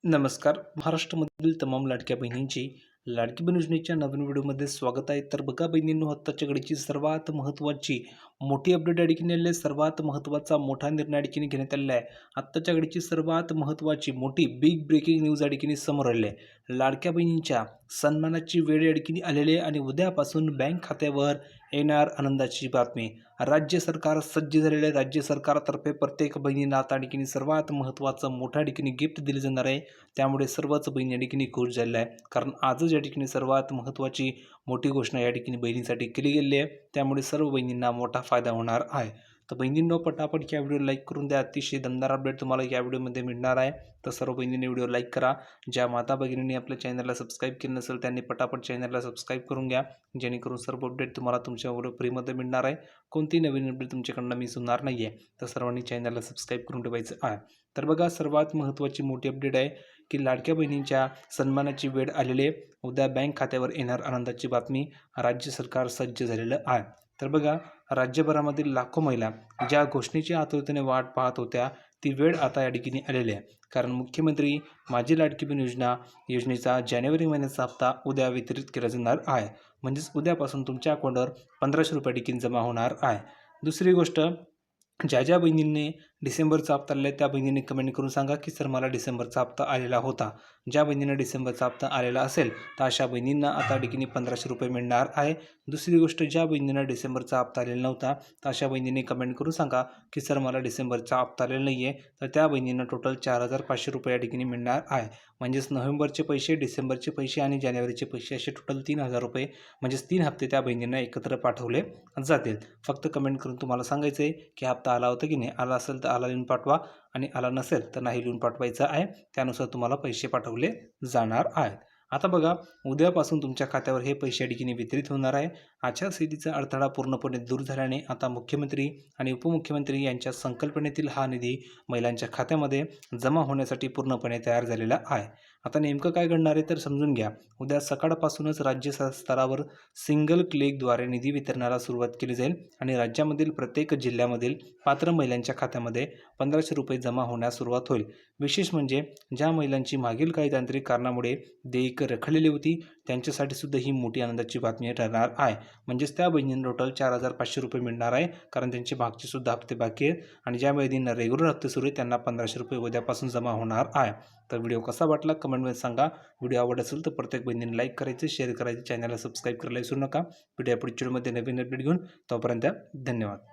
नमस्कार. महाराष्ट्रामधील तमाम लाडक्या बहिणींची लाडकी बहीण योजनेच्या नवीन व्हिडिओमध्ये स्वागत आहे. तर बघा बहिणींनो, आत्ताच्या घडीची सर्वात महत्त्वाची मोठी अपडेट या ठिकाणी आलेली आहे. सर्वात महत्त्वाचा मोठा निर्णय या ठिकाणी घेण्यात आलेला आहे. आत्ताच्या घडीची सर्वात महत्त्वाची मोठी बिग ब्रेकिंग न्यूज या ठिकाणी समोर आलेली आहे. लाडक्या बहिणींच्या सन्मानाची वेळ या ठिकाणी आलेली आहे आणि उद्यापासून बँक खात्यावर येणार आनंदाची बातमी. राज्य सरकार सज्ज झालेले आहे. राज्य सरकारतर्फे प्रत्येक बहिणींना आता ठिकाणी सर्वात महत्त्वाचं मोठ्या ठिकाणी गिफ्ट दिले जाणार आहे. त्यामुळे सर्वच बहिणी या ठिकाणी खुश झालेल्या आहे. कारण आजच या ठिकाणी सर्वात महत्त्वाची मोठी घोषणा या ठिकाणी बहिणींसाठी केली गेली आहे. त्यामुळे सर्व बहिणींना मोठा फायदा होणार आहे. तर बहिणींनो, पटापट या व्हिडिओ लाईक करून द्या. अतिशय दमदार अपडेट तुम्हाला या व्हिडिओमध्ये मिळणार आहे. तर सर्व बहिणींनी व्हिडिओ लाईक करा. ज्या माता भगिनींनी आपल्या चॅनलला सबस्क्राईब केलं नसेल त्यांनी पटापट चॅनलला सबस्क्राईब करून घ्या, जेणेकरून सर्व अपडेट तुम्हाला तुमच्या व्हिडिओ फ्रीमध्ये मिळणार आहे. कोणतीही नवीन अपडेट तुमच्याकडनं मिस होणार नाही आहे. तर सर्वांनी चॅनलला सबस्क्राईब करून ठेवायचं आहे. तर बघा, सर्वात महत्त्वाची मोठी अपडेट आहे की लाडक्या बहिणींच्या सन्मानाची वेळ आलेली आहे. उद्या बँक खात्यावर येणार आनंदाची बातमी. राज्य सरकार सज्ज झालेलं आहे. तर बघा, राज्यभरामधील लाखो महिला ज्या घोषणेची आतुरतेने वाट पाहत होत्या, ती वेळ आता या ठिकाणी आलेली आहे. कारण मुख्यमंत्री माझी लाडकी बहीण योजनेचा जानेवारी महिन्याचा हप्ता उद्या वितरित केला जाणार आहे. म्हणजेच उद्यापासून तुमच्या अकाउंटवर 1500 रुपये ठिकाणी जमा होणार आहे. दुसरी गोष्ट, ज्या ज्या बहिणींनी डिसेंबरचा हप्ता आलेला आहे त्या बहिणींनी कमेंट करून सांगा की सर मला डिसेंबरचा हप्ता आलेला होता. ज्या बहिणींना डिसेंबरचा हप्ता आलेला असेल तर अशा बहिणींना आता ठिकाणी 1500 रुपये मिळणार आहे. दुसरी गोष्ट, ज्या बहिणींना डिसेंबरचा हप्ता आलेला नव्हता तर अशा बहिणींनी कमेंट करून सांगा की सर मला डिसेंबरचा हप्ता आलेला नाही आहे. तर त्या बहिणींना टोटल 4500 रुपये या ठिकाणी मिळणार आहे. म्हणजेच नोव्हेंबरचे पैसे, डिसेंबरचे पैसे आणि जानेवारीचे पैसे असे टोटल 3000 रुपये, म्हणजेच 3 हप्ते त्या बहिणींना एकत्र पाठवले जातील. फक्त कमेंट करून तुम्हाला सांगायचं आहे की हप्ता आला होता की नाही. आला असेल तर आला लिहून पाठवा आणि आला नसेल तर नाही लिहून पाठवायचं आहे. त्यानुसार तुम्हाला पैसे पाठवले जाणार आहेत. आता बघा, उद्यापासून तुमच्या खात्यावर हे पैसे या ठिकाणी वितरित होणार आहे. आचारसंहितेचा अडथळा पूर्णपणे दूर झाल्याने आता मुख्यमंत्री आणि उपमुख्यमंत्री यांच्या संकल्पनेतील हा निधी महिलांच्या खात्यामध्ये जमा होण्यासाठी पूर्णपणे तयार झालेला आहे. आता नेमकं काय घडणार आहे तर समजून घ्या. उद्या सकाळपासूनच राज्य स्तरावर सिंगल क्लिकद्वारे निधी वितरणाला सुरुवात केली जाईल आणि राज्यामधील प्रत्येक जिल्ह्यामधील पात्र महिलांच्या खात्यामध्ये 1500 रुपये जमा होण्यास सुरुवात होईल. विशेष म्हणजे ज्या महिलांची मागील काही तांत्रिक कारणामुळे देयक रखडलेली होती त्यांच्यासाठी सुद्धा ही मोठी आनंदाची बातमी ठरणार आहे. म्हणजेच त्या बहिणींना टोटल 4500 रुपये मिळणार आहे. कारण त्यांचे मागचे सुद्धा हप्ते बाकी आहेत आणि ज्या बहिणींना रेग्युलर हप्ते सुरू आहेत त्यांना 1500 रुपये उद्यापासून जमा होणार आहे. तर व्हिडिओ कसा वाटला कमेंटमध्ये सांगा. व्हिडिओ आवडला असेल तर प्रत्येक बहिणीने लाईक करायचे, शेअर करायचे, चॅनलला सबस्क्राईब करायला विसरू नका. भेटूया पुढच्या व्हिडिओमध्ये नवीन अपडेट घेऊन. तोपर्यंत धन्यवाद.